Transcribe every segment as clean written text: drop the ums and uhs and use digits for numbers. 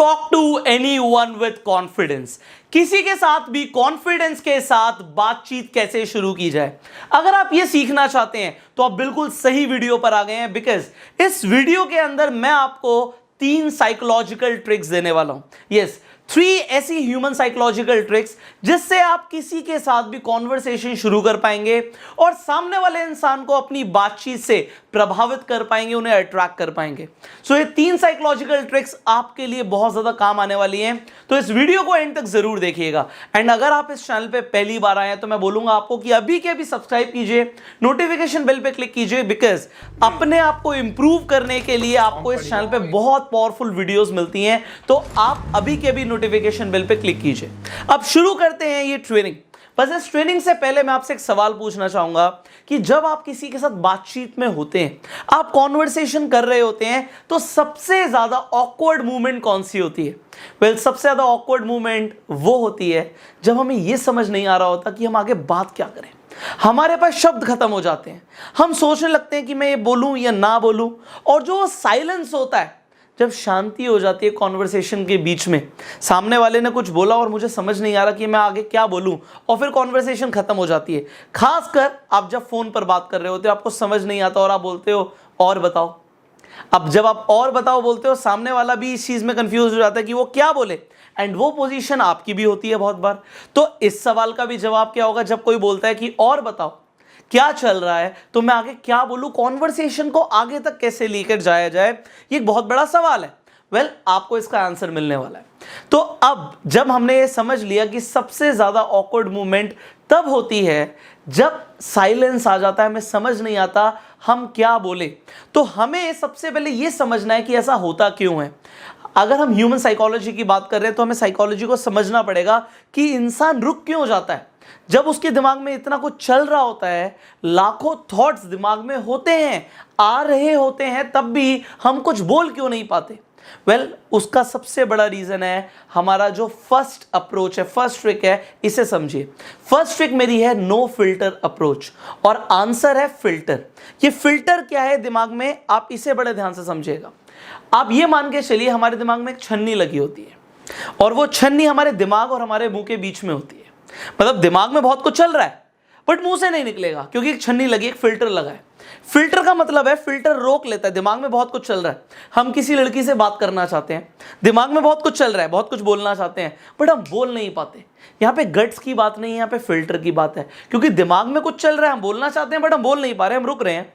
Talk to anyone with confidence. किसी के साथ भी कॉन्फिडेंस के साथ बातचीत कैसे शुरू की जाए, अगर आप ये सीखना चाहते हैं तो आप बिल्कुल सही वीडियो पर आ गए हैं। बिकॉज इस वीडियो के अंदर मैं आपको 3 साइकोलॉजिकल ट्रिक्स देने वाला हूं। यस, 3 ऐसी ह्यूमन साइकोलॉजिकल ट्रिक्स जिससे आप किसी के साथ भी कॉन्वर्सेशन शुरू कर पाएंगे और सामने वाले इंसान को अपनी बातचीत से प्रभावित कर पाएंगे, उन्हें अट्रैक्ट कर पाएंगे। सो ये 3 साइकोलॉजिकल ट्रिक्स आपके लिए बहुत ज्यादा काम आने वाली हैं, तो इस वीडियो को एंड तक जरूर देखिएगा। एंड अगर आप इस चैनल पे पहली बार आए हैं तो मैं बोलूंगा आपको कि अभी के अभी सब्सक्राइब कीजिए, नोटिफिकेशन बेल पे क्लिक कीजिए। बिकॉज अपने आप को इंप्रूव करने के लिए आपको इस चैनल पे बहुत पावरफुल वीडियोस मिलती हैं, तो आप अभी के अभी नोटिफिकेशन बेल पे क्लिक कीजिए। अब शुरू करते हैं ये ट्रेनिंग। बस इस ट्रेनिंग से पहले मैं आपसे एक सवाल पूछना चाहूंगा कि जब आप किसी के साथ बातचीत में होते हैं, आप कॉन्वर्सेशन कर रहे होते हैं, तो सबसे ज्यादा ऑकवर्ड मूवमेंट कौन सी होती है? वेल, सबसे ज्यादा ऑकवर्ड मूवमेंट वो होती है जब हमें यह समझ नहीं आ रहा होता कि हम आगे बात क्या करें। हमारे पास शब्द खत्म हो जाते हैं, हम सोचने लगते हैं कि मैं ये बोलूं या ना बोलूं, और जो साइलेंस होता है, जब शांति हो जाती है कॉन्वर्सेशन के बीच में, सामने वाले ने कुछ बोला और मुझे समझ नहीं आ रहा कि मैं आगे क्या बोलूं, और फिर कॉन्वर्सेशन खत्म हो जाती है। खासकर आप जब फोन पर बात कर रहे होते हो, आपको समझ नहीं आता और आप बोलते हो और बताओ। अब जब आप और बताओ बोलते हो, सामने वाला भी इस चीज में कंफ्यूज हो जाता है कि वो क्या बोले, एंड वो पोजीशन आपकी भी होती है बहुत बार। तो इस सवाल का भी जवाब क्या होगा जब कोई बोलता है कि और बताओ क्या चल रहा है, तो मैं आगे क्या बोलूं, कॉन्वर्सेशन को आगे तक कैसे लेकर जाया जाए, ये एक बहुत बड़ा सवाल है। वेल, आपको इसका आंसर मिलने वाला है। तो अब जब हमने ये समझ लिया कि सबसे ज्यादा ऑकवर्ड मूवमेंट तब होती है जब साइलेंस आ जाता है, हमें समझ नहीं आता हम क्या बोले, तो हमें सबसे पहले यह समझना है कि ऐसा होता क्यों है। अगर हम ह्यूमन साइकोलॉजी की बात कर रहे हैं तो हमें साइकोलॉजी को समझना पड़ेगा कि इंसान रुक क्यों जाता है जब उसके दिमाग में इतना कुछ चल रहा होता है। लाखों थॉट्स दिमाग में होते हैं, आ रहे होते हैं, तब भी हम कुछ बोल क्यों नहीं पाते? वेल, उसका सबसे बड़ा रीजन है हमारा जो फर्स्ट अप्रोच है, फर्स्ट ट्रिक है, इसे समझिए। फर्स्ट ट्रिक मेरी है नो फिल्टर अप्रोच, और आंसर है फिल्टर। ये फिल्टर क्या है दिमाग में, आप इसे बड़े ध्यान से समझिएगा। आप ये मान के चलिए हमारे दिमाग में एक छन्नी लगी होती है, और वो छन्नी हमारे दिमाग और हमारे मुंह के बीच में होती है। मतलब दिमाग में बहुत कुछ चल रहा है बट मुंह से नहीं निकलेगा, क्योंकि एक छन्नी लगी, एक फिल्टर लगा है। फिल्टर का मतलब है फिल्टर रोक लेता है। दिमाग में बहुत कुछ चल रहा है, हम किसी लड़की से बात करना चाहते हैं, दिमाग में बहुत कुछ चल रहा है, बहुत कुछ बोलना चाहते हैं, बट हम बोल नहीं पाते। यहाँ पे गट्स की बात नहीं है, यहाँ पे फिल्टर की बात है। क्योंकि दिमाग में कुछ चल रहा है, हम बोलना चाहते हैं बट हम बोल नहीं पा रहे, हम रुक रहे हैं।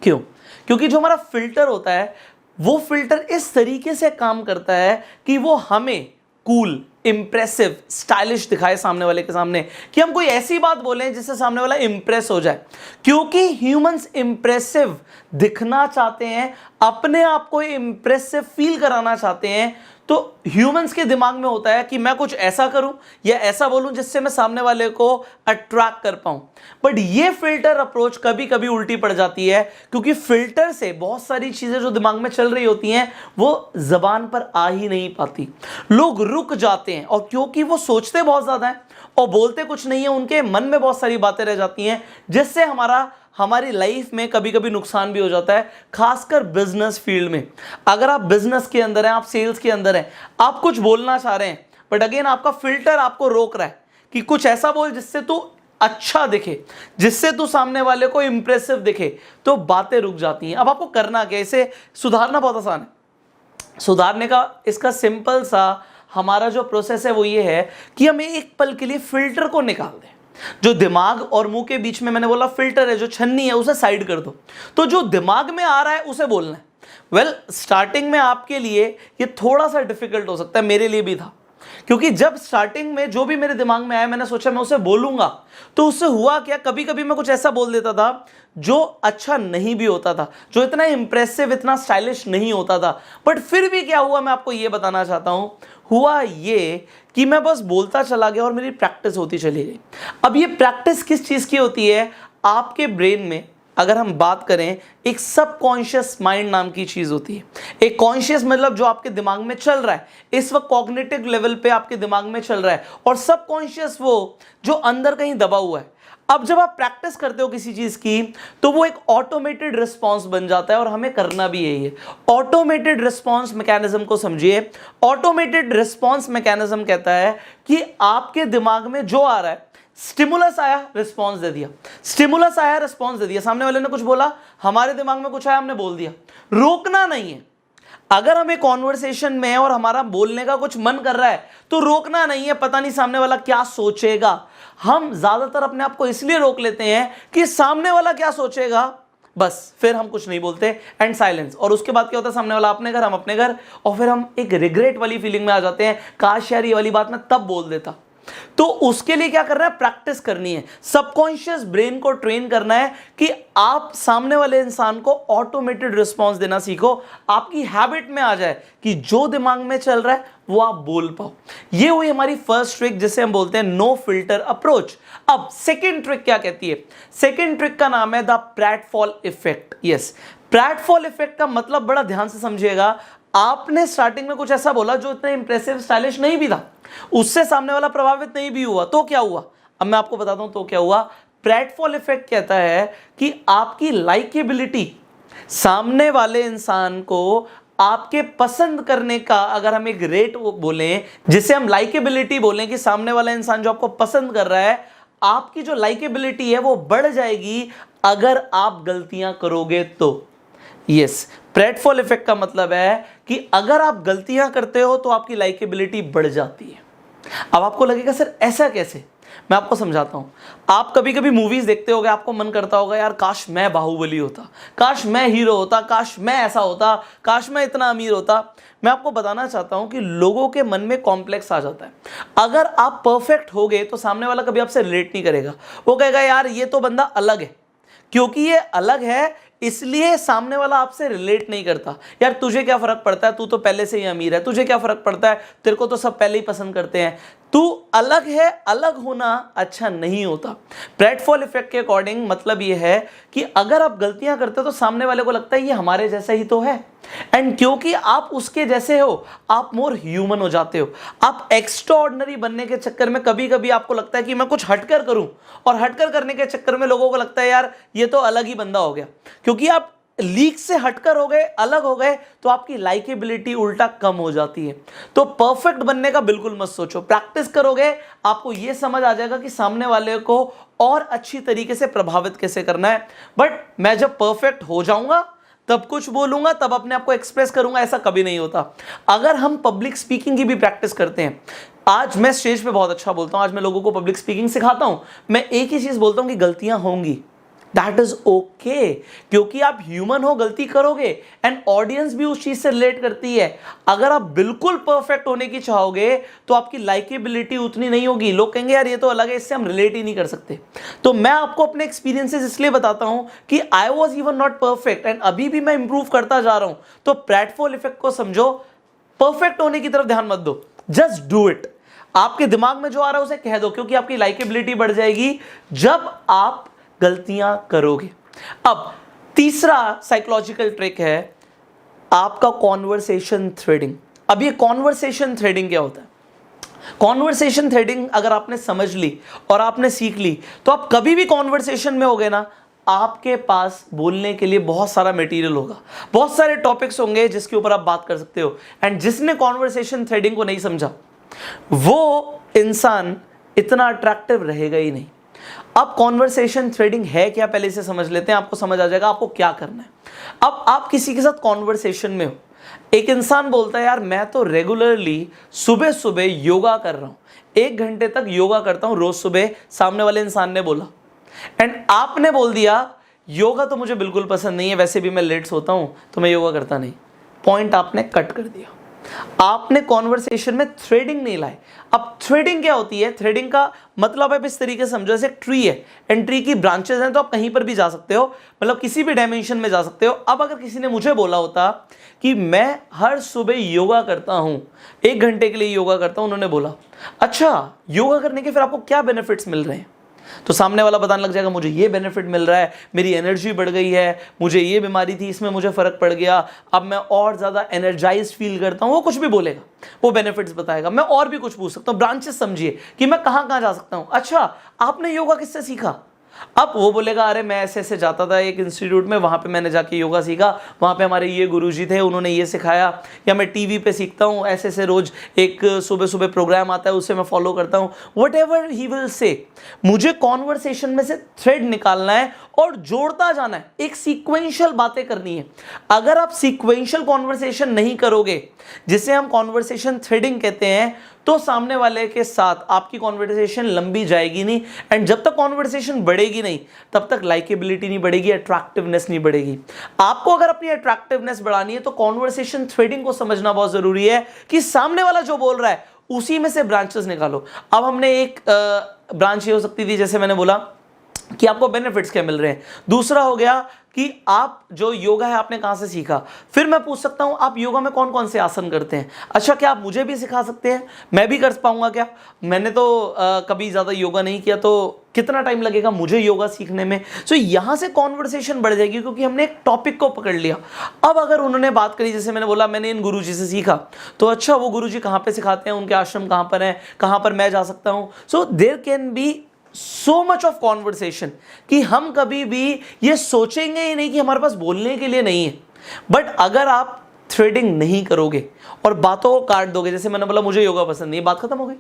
क्यों? क्योंकि जो हमारा फिल्टर होता है, वो फिल्टर इस तरीके से काम करता है कि वो हमें कूल, इंप्रेसिव, स्टाइलिश दिखाए सामने वाले के सामने, कि हम कोई ऐसी बात बोलें जिससे सामने वाला इंप्रेस हो जाए। क्योंकि ह्यूमंस इंप्रेसिव दिखना चाहते हैं, अपने आप को इंप्रेसिव फील कराना चाहते हैं, तो ह्यूमंस के दिमाग में होता है कि मैं कुछ ऐसा करूं या ऐसा बोलूं जिससे मैं सामने वाले को अट्रैक्ट कर पाऊं। बट ये फिल्टर अप्रोच कभी कभी उल्टी पड़ जाती है, क्योंकि फिल्टर से बहुत सारी चीजें जो दिमाग में चल रही होती हैं वो जबान पर आ ही नहीं पाती। लोग रुक जाते हैं, और क्योंकि वो सोचते बहुत ज्यादा है और बोलते कुछ नहीं है, उनके मन में बहुत सारी बातें रह जाती हैं, जिससे हमारी लाइफ में कभी कभी नुकसान भी हो जाता है। खासकर बिजनेस फील्ड में, अगर आप बिजनेस के अंदर हैं, आप सेल्स के अंदर हैं, आप कुछ बोलना चाह रहे हैं, बट अगेन आपका फिल्टर आपको रोक रहा है कि कुछ ऐसा बोल जिससे तू अच्छा दिखे, जिससे तू सामने वाले को इंप्रेसिव दिखे, तो बातें रुक जाती हैं। अब आपको करना क्या? इसे सुधारना बहुत आसान है। सुधारने का इसका सिंपल सा हमारा जो प्रोसेस है वो ये है कि हमें एक पल के लिए फिल्टर को निकाल दें। जो दिमाग और मुंह के बीच में मैंने बोला फिल्टर है, जो छन्नी है, उसे साइड कर दो, तो जो दिमाग में आ रहा है उसे बोलना है। वेल, स्टार्टिंग में आपके लिए ये थोड़ा सा डिफिकल्ट हो सकता है, मेरे लिए भी था, क्योंकि जब स्टार्टिंग में जो भी मेरे दिमाग में आया, मैंने सोचा मैं उसे बोलूंगा, तो उससे हुआ क्या, कभी कभी मैं कुछ ऐसा बोल देता था जो अच्छा नहीं भी होता था, जो इतना इंप्रेसिव, इतना स्टाइलिश नहीं होता था। बट फिर भी क्या हुआ, मैं आपको ये बताना चाहता हूं। हुआ ये कि मैं बस बोलता चला गया और मेरी प्रैक्टिस होती चली गई। अब ये प्रैक्टिस किस चीज की होती है? आपके ब्रेन में अगर हम बात करें, एक सबकॉन्शियस माइंड नाम की चीज होती है। एक कॉन्शियस मतलब जो आपके दिमाग में चल रहा है, इस वक्त कॉग्निटिव लेवल पे आपके दिमाग में चल रहा है, और सबकॉन्शियस वो जो अंदर कहीं दबा हुआ है। अब जब आप प्रैक्टिस करते हो किसी चीज की तो वो एक ऑटोमेटेड रिस्पॉन्स बन जाता है, और हमें करना भी यही है। ऑटोमेटेड रिस्पॉन्स मैकेनिज्म को समझिए। ऑटोमेटेड रिस्पॉन्स मैकेनिज्म कहता है कि आपके दिमाग में जो आ रहा है, स्टिमुलस आया, रिस्पॉन्स दे दिया, स्टिमुलस आया, रिस्पॉन्स दे दिया, सामने वाले ने कुछ बोला, हमारे दिमाग में कुछ आया, हमने बोल दिया। रोकना नहीं है। अगर हमें कॉन्वर्सेशन में है और हमारा बोलने का कुछ मन कर रहा है तो रोकना नहीं है, पता नहीं सामने वाला क्या सोचेगा। हम ज्यादातर अपने आप को इसलिए रोक लेते हैं कि सामने वाला क्या सोचेगा, बस फिर हम कुछ नहीं बोलते, एंड साइलेंस। और उसके बाद क्या होता है, सामने वाला अपने घर, हम अपने घर, और फिर हम एक रिग्रेट वाली फीलिंग में आ जाते हैं, काश यार ये वाली बात मैं तब बोल देता। तो उसके लिए क्या करना है, प्रैक्टिस करनी है, सबकॉन्शियस ब्रेन को ट्रेन करना है कि आप सामने वाले इंसान को ऑटोमेटेड रिस्पांस देना सीखो, आपकी हैबिट में आ जाए कि जो दिमाग में चल रहा है वो आप बोल पाओ। ये हुई हमारी फर्स्ट ट्रिक जिसे हम बोलते हैं नो फिल्टर अप्रोच। अब सेकेंड ट्रिक क्या कहती है, सेकेंड ट्रिक का नाम है द प्रैटफॉल इफेक्ट। यस, प्रैटफॉल इफेक्ट का मतलब बड़ा ध्यान से समझिएगा। आपने स्टार्टिंग में कुछ ऐसा बोला जो इतना इंप्रेसिव स्टाइलिश नहीं भी था, उससे सामने वाला प्रभावित नहीं भी हुआ, तो क्या हुआ, अब मैं आपको बताता हूं तो क्या हुआ। प्रैटफॉल इफेक्ट कहता है कि आपकी लाइकेबिलिटी, सामने वाले इंसान को आपके पसंद करने का, अगर हम एक रेट बोलें जिसे हम लाइकेबिलिटी बोलें, कि सामने वाला इंसान जो आपको पसंद कर रहा है, आपकी जो लाइकेबिलिटी है वो बढ़ जाएगी अगर आप गलतियां करोगे तो। यस, प्रैटफॉल इफेक्ट का मतलब है कि अगर आप गलतियां करते हो तो आपकी लाइकेबिलिटी बढ़ जाती है। अब आपको लगेगा सर ऐसा कैसे, मैं आपको समझाता हूं। आप कभी कभी मूवीज देखते होगे, आपको मन करता होगा यार काश मैं बाहुबली होता, काश मैं हीरो होता, काश मैं ऐसा होता, काश मैं इतना अमीर होता। मैं आपको बताना चाहता हूं कि लोगों के मन में कॉम्प्लेक्स आ जाता है। अगर आप परफेक्ट हो गए तो सामने वाला कभी आपसे रिलेट नहीं करेगा, वो कहेगा यार ये तो बंदा अलग है, क्योंकि ये अलग है इसलिए सामने वाला आपसे रिलेट नहीं करता। यार तुझे क्या फर्क पड़ता है, तू तो पहले से ही अमीर है, तुझे क्या फर्क पड़ता है, तेरे को तो सब पहले ही पसंद करते हैं, तू अलग है, अलग होना अच्छा नहीं होता। प्रैटफॉल इफेक्ट के अकॉर्डिंग मतलब ये है कि अगर आप गलतियां करते हो तो सामने वाले को लगता है ये हमारे जैसा ही तो है, एंड क्योंकि आप उसके जैसे हो आप मोर ह्यूमन हो जाते हो। आप एक्स्ट्रा ऑर्डिनरी बनने के चक्कर में कभी कभी आपको लगता है कि मैं कुछ हटकर करूं, और हटकर करने के चक्कर में लोगों को लगता है यार ये तो अलग ही बंदा हो गया। क्योंकि आप लीक से हटकर हो गए, अलग हो गए, तो आपकी लाइकेबिलिटी उल्टा कम हो जाती है। तो परफेक्ट बनने का बिल्कुल मत सोचो, प्रैक्टिस करोगे आपको यह समझ आ जाएगा कि सामने वाले को और अच्छी तरीके से प्रभावित कैसे करना है। बट मैं जब परफेक्ट हो जाऊंगा तब कुछ बोलूंगा, तब अपने आप को एक्सप्रेस करूंगा, ऐसा कभी नहीं होता। अगर हम पब्लिक स्पीकिंग की भी प्रैक्टिस करते हैं, आज मैं स्टेज पे बहुत अच्छा बोलता हूं, आज मैं लोगों को पब्लिक स्पीकिंग सिखाता हूं, मैं एक ही चीज बोलता हूं कि गलतियां होंगी, दैट इज ओके, क्योंकि आप ह्यूमन हो, गलती करोगे, एंड ऑडियंस भी उस चीज से रिलेट करती है। अगर आप बिल्कुल परफेक्ट होने की चाहोगे तो आपकी लाइकेबिलिटी उतनी नहीं होगी, लोग कहेंगे यार ये तो अलग है, इससे हम रिलेट ही नहीं कर सकते। तो मैं आपको अपने एक्सपीरियंसेस इसलिए बताता हूं कि I was even not perfect, and अभी भी मैं इंप्रूव करता जा रहा हूं। तो प्रैटफॉल इफेक्ट को समझो, परफेक्ट होने की तरफ ध्यान मत दो, जस्ट डू इट। आपके दिमाग में जो आ रहा है उसे कह दो, क्योंकि आपकी लाइकेबिलिटी बढ़ जाएगी जब आप गलतियां करोगे। अब तीसरा साइकोलॉजिकल ट्रिक है आपका कॉन्वर्सेशन थ्रेडिंग। अब ये कॉन्वर्सेशन थ्रेडिंग क्या होता है? कॉन्वर्सेशन थ्रेडिंग अगर आपने समझ ली और आपने सीख ली तो आप कभी भी कॉन्वर्सेशन में होगे ना, आपके पास बोलने के लिए बहुत सारा मटेरियल होगा, बहुत सारे टॉपिक्स होंगे जिसके ऊपर आप बात कर सकते हो। एंड जिसने कॉन्वर्सेशन थ्रेडिंग को नहीं समझा वो इंसान इतना अट्रैक्टिव रहेगा ही नहीं। अब कॉन्वर्सेशन थ्रेडिंग है क्या, पहले इसे समझ लेते हैं, आपको समझ आ जाएगा आपको क्या करना है। अब आप किसी के साथ कॉन्वर्सेशन में हो, एक इंसान बोलता है यार मैं तो रेगुलरली सुबह सुबह योगा कर रहा हूं, 1 घंटे तक योगा करता हूं रोज सुबह, सामने वाले इंसान ने बोला, एंड आपने बोल दिया योगा तो मुझे बिल्कुल पसंद नहीं है, वैसे भी मैं लेट सोता हूं तो मैं योगा करता नहीं। पॉइंट आपने कट कर दिया, आपने कॉन्वर्सेशन में थ्रेडिंग नहीं लाए। अब थ्रेडिंग क्या होती है? थ्रेडिंग का मतलब है इस तरीके से समझो, जैसे एक ट्री है, एंड ट्री की ब्रांचेस हैं, तो आप कहीं पर भी जा सकते हो, मतलब किसी भी डायमेंशन में जा सकते हो। अब अगर किसी ने मुझे बोला होता कि मैं हर सुबह योगा करता हूं, 1 घंटे के लिए योगा करता हूं, उन्होंने बोला अच्छा योगा करने के फिर आपको क्या बेनिफिट्स मिल रहे हैं, तो सामने वाला बताने लग जाएगा मुझे ये बेनिफिट मिल रहा है, मेरी एनर्जी बढ़ गई है, मुझे ये बीमारी थी इसमें मुझे फर्क पड़ गया, अब मैं और ज्यादा एनर्जाइज फील करता हूं। वो कुछ भी बोलेगा, वो बेनिफिट्स बताएगा। मैं और भी कुछ पूछ सकता हूं, ब्रांचेस समझिए कि मैं कहां कहां जा सकता हूं। अच्छा आपने योगा किससे सीखा? अब वो बोलेगा अरे मैं ऐसे ऐसे जाता था एक इंस्टीट्यूट में, वहाँ पे मैंने जाके योगा सीखा, वहाँ पे हमारे ये गुरुजी थे, उन्होंने ये सिखाया, या मैं टीवी पे सीखता हूँ, ऐसे ऐसे रोज एक सुबह सुबह प्रोग्राम आता है उसे मैं फॉलो करता हूँ, what ever he will say. मुझे कॉन्वर्सेशन में से थ्रेड निकालना है और जोड़ता जाना है, एक सीक्वेंशियल बातें करनी है। अगर आप सीक्वेंशियल कॉन्वर्सेशन नहीं करोगे, जिसे हम कॉन्वर्सेशन थ्रेडिंग कहते हैं, तो सामने वाले के साथ आपकी कॉन्वर्सेशन लंबी जाएगी नहीं, एंड जब तक कॉन्वर्सेशन बढ़ेगी नहीं तब तक लाइकेबिलिटी नहीं बढ़ेगी, अट्रैक्टिवनेस नहीं बढ़ेगी। आपको अगर अपनी अट्रैक्टिवनेस बढ़ानी है तो कॉन्वर्सेशन थ्रेडिंग को समझना बहुत जरूरी है कि सामने वाला जो बोल रहा है उसी में से ब्रांचेस निकालो। अब हमने एक ब्रांच ये हो सकती थी, जैसे मैंने बोला कि आपको बेनिफिट्स क्या मिल रहे हैं। दूसरा हो गया कि आप जो योगा है आपने कहां से सीखा। फिर मैं पूछ सकता हूं आप योगा में कौन कौन से आसन करते हैं, अच्छा क्या आप मुझे भी सिखा सकते हैं, मैं भी कर पाऊंगा क्या, मैंने तो कभी ज्यादा योगा नहीं किया, तो कितना टाइम लगेगा मुझे योगा सीखने में। सो यहां से कॉन्वर्सेशन बढ़ जाएगी क्योंकि हमने एक टॉपिक को पकड़ लिया। अब अगर उन्होंने बात करी, जैसे मैंने बोला मैंने इन गुरुजी से सीखा, तो अच्छा वो गुरुजी कहां पे सिखाते हैं, उनके आश्रम कहां पर है, कहां पर मैं जा सकता हूं। So there can be so much of conversation कि हम कभी भी ये सोचेंगे ही नहीं कि हमारे पास बोलने के लिए नहीं है। बट अगर आप थ्रेडिंग नहीं करोगे और बातों को काट दोगे, जैसे मैंने बोला मुझे योगा पसंद नहीं, बात खत्म हो गई।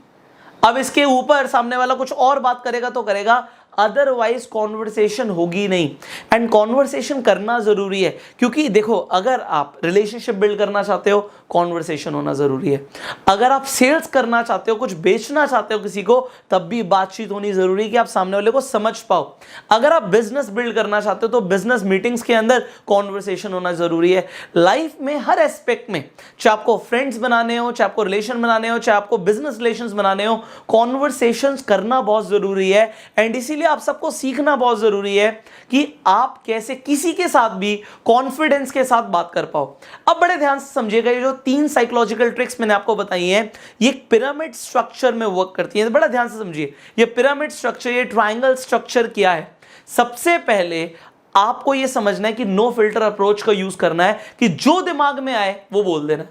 अब इसके ऊपर सामने वाला कुछ और बात करेगा तो करेगा, अदरवाइज कॉन्वर्सेशन होगी नहीं। एंड कॉन्वर्सेशन करना जरूरी है क्योंकि देखो, अगर आप रिलेशनशिप बिल्ड करना चाहते हो कॉन्वर्सेशन होना जरूरी है। अगर आप सेल्स करना चाहते हो, कुछ बेचना चाहते हो किसी को, तब भी बातचीत होनी जरूरी है कि आप सामने वाले को समझ पाओ। अगर आप बिजनेस बिल्ड करना चाहते हो तो बिजनेस मीटिंग्स के अंदर कॉन्वर्सेशन होना जरूरी है। लाइफ में हर एस्पेक्ट में, चाहे आपको फ्रेंड्स बनाने हो, चाहे आपको रिलेशन बनाने हो, चाहे आपको बिजनेस रिलेशंस बनाने हो, कॉन्वर्सेशंस करना बहुत जरूरी है। एंड इसीलिए आप सबको सीखना बहुत जरूरी है कि आप कैसे किसी के साथ भी कॉन्फिडेंस के साथ बात कर पाओ। अब बड़े ध्यान से समझिएगा, ये जो 3 साइकोलॉजिकल ट्रिक्स मैंने आपको बताई हैं, ये पिरामिड स्ट्रक्चर में वर्क करती हैं। बड़ा ध्यान से समझिए, ये पिरामिड स्ट्रक्चर, ये ट्रायंगल स्ट्रक्चर क्या है। सबसे पहले आपको ये समझना है कि नो फिल्टर अप्रोच का यूज करना है कि जो दिमाग में आए वो बोल देना।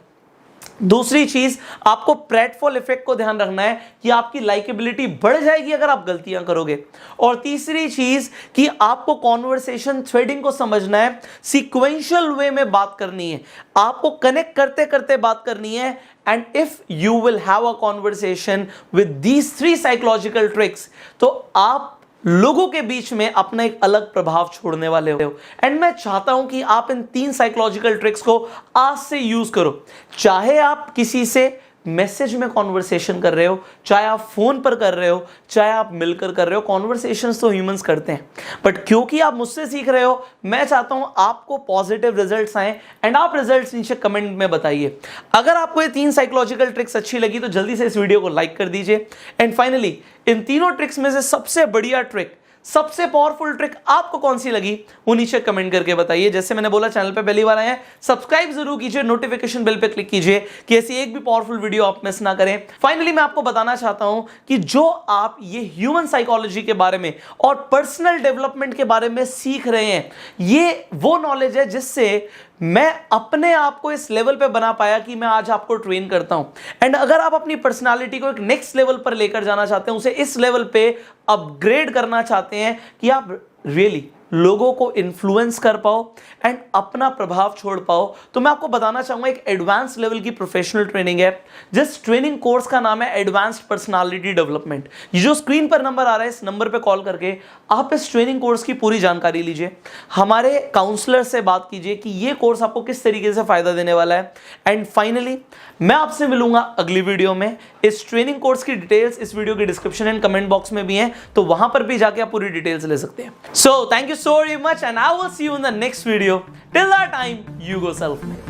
दूसरी चीज, आपको प्रेटफॉल इफेक्ट को ध्यान रखना है कि आपकी लाइकेबिलिटी बढ़ जाएगी अगर आप गलतियां करोगे। और तीसरी चीज कि आपको कॉन्वर्सेशन थ्रेडिंग को समझना है, सीक्वेंशियल वे में बात करनी है, आपको कनेक्ट करते करते बात करनी है। And if you will have a conversation with these 3 psychological tricks, तो आप लोगों के बीच में अपना एक अलग प्रभाव छोड़ने वाले हो। एंड मैं चाहता हूं कि आप इन 3 साइकोलॉजिकल ट्रिक्स को आज से यूज करो। चाहे आप किसी से मैसेज में कॉन्वर्सेशन कर रहे हो, चाहे आप फोन पर कर रहे हो, चाहे आप मिलकर कर रहे हो, कॉन्वर्सेशंस तो ह्यूमंस करते हैं। बट क्योंकि आप मुझसे सीख रहे हो, मैं चाहता हूं आपको पॉजिटिव रिजल्ट्स आए। एंड आप रिजल्ट्स नीचे कमेंट में बताइए। अगर आपको ये 3 साइकोलॉजिकल ट्रिक्स अच्छी लगी तो जल्दी से इस वीडियो को लाइक कर दीजिए। एंड फाइनली, इन तीनों ट्रिक्स में से सबसे बढ़िया ट्रिक, सबसे पावरफुल ट्रिक आपको कौन सी लगी वो नीचे कमेंट करके बताइए। जैसे मैंने बोला, चैनल पे पहली बार आए हैं, सब्सक्राइब जरूर कीजिए, नोटिफिकेशन बेल पे क्लिक कीजिए कि ऐसी एक भी पावरफुल वीडियो आप मिस ना करें। फाइनली मैं आपको बताना चाहता हूं कि जो आप ये ह्यूमन साइकोलॉजी के बारे में और पर्सनल डेवलपमेंट के बारे में सीख रहे हैं, ये वो नॉलेज है जिससे मैं अपने आप को इस लेवल पे बना पाया कि मैं आज आपको ट्रेन करता हूं। एंड अगर आप अपनी पर्सनालिटी को एक नेक्स्ट लेवल पर लेकर जाना चाहते हैं, उसे इस लेवल पे अपग्रेड करना चाहते हैं कि आप रियली लोगों को इन्फ्लुएंस कर पाओ एंड अपना प्रभाव छोड़ पाओ, तो मैं आपको बताना चाहूंगा एक एडवांस लेवल की प्रोफेशनल ट्रेनिंग है। जिस ट्रेनिंग कोर्स का नाम है एडवांस्ड पर्सनालिटी डेवलपमेंट। ये जो स्क्रीन पर नंबर आ रहा है, इस नंबर पे कॉल करके आप इस ट्रेनिंग कोर्स की पूरी जानकारी लीजिए, हमारे काउंसलर से बात कीजिए कि ये कोर्स आपको किस तरीके से फायदा देने वाला है। एंड फाइनली मैं आपसे मिलूंगा अगली वीडियो में। इस ट्रेनिंग कोर्स की डिटेल्स इस वीडियो के डिस्क्रिप्शन एंड कमेंट बॉक्स में भी हैं, तो वहां पर भी जाके आप पूरी डिटेल्स ले सकते हैं। So thank you so very much and I will see you in the next video. Till that time, you go self-made.